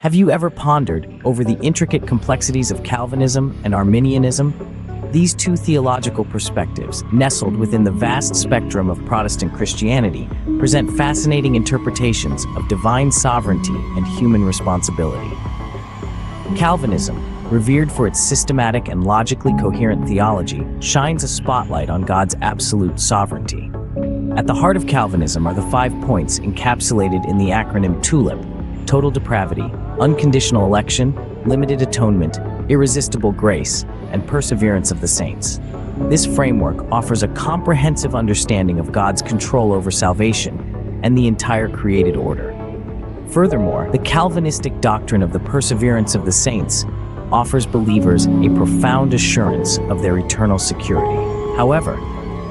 Have you ever pondered over the intricate complexities of Calvinism and Arminianism? These two theological perspectives, nestled within the vast spectrum of Protestant Christianity, present fascinating interpretations of divine sovereignty and human responsibility. Calvinism, revered for its systematic and logically coherent theology, shines a spotlight on God's absolute sovereignty. At the heart of Calvinism are the 5 points encapsulated in the acronym TULIP: total depravity, unconditional election, limited atonement, irresistible grace, and perseverance of the saints. This framework offers a comprehensive understanding of God's control over salvation and the entire created order. Furthermore, the Calvinistic doctrine of the perseverance of the saints offers believers a profound assurance of their eternal security. However,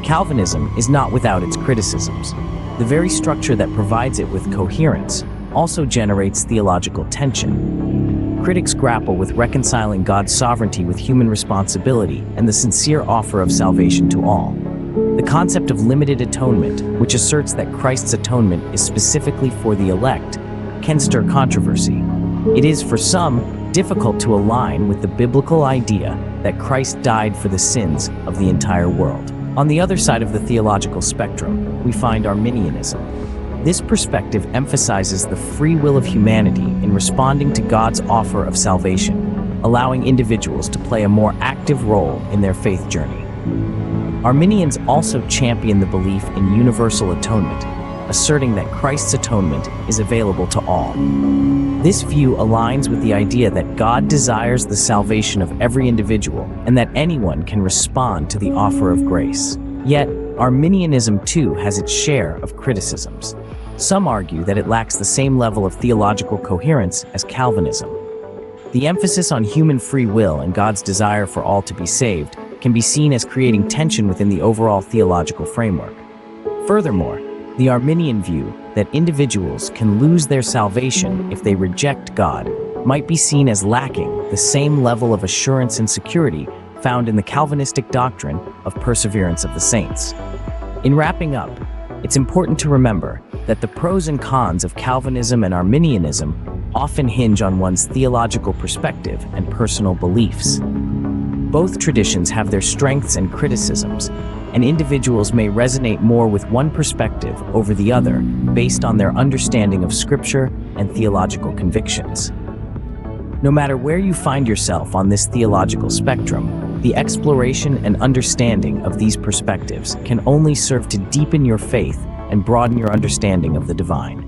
Calvinism is not without its criticisms. The very structure that provides it with coherence also generates theological tension. Critics grapple with reconciling God's sovereignty with human responsibility and the sincere offer of salvation to all. The concept of limited atonement, which asserts that Christ's atonement is specifically for the elect, can stir controversy. It is, for some, difficult to align with the biblical idea that Christ died for the sins of the entire world. On the other side of the theological spectrum, we find Arminianism. This perspective emphasizes the free will of humanity in responding to God's offer of salvation, allowing individuals to play a more active role in their faith journey. Arminians also champion the belief in universal atonement, asserting that Christ's atonement is available to all. This view aligns with the idea that God desires the salvation of every individual and that anyone can respond to the offer of grace. Yet, Arminianism too has its share of criticisms. Some argue that it lacks the same level of theological coherence as Calvinism. The emphasis on human free will and God's desire for all to be saved can be seen as creating tension within the overall theological framework. Furthermore, the Arminian view that individuals can lose their salvation if they reject God might be seen as lacking the same level of assurance and security found in the Calvinistic doctrine of perseverance of the saints. In wrapping up, it's important to remember that the pros and cons of Calvinism and Arminianism often hinge on one's theological perspective and personal beliefs. Both traditions have their strengths and criticisms, and individuals may resonate more with one perspective over the other based on their understanding of Scripture and theological convictions. No matter where you find yourself on this theological spectrum, the exploration and understanding of these perspectives can only serve to deepen your faith and broaden your understanding of the divine.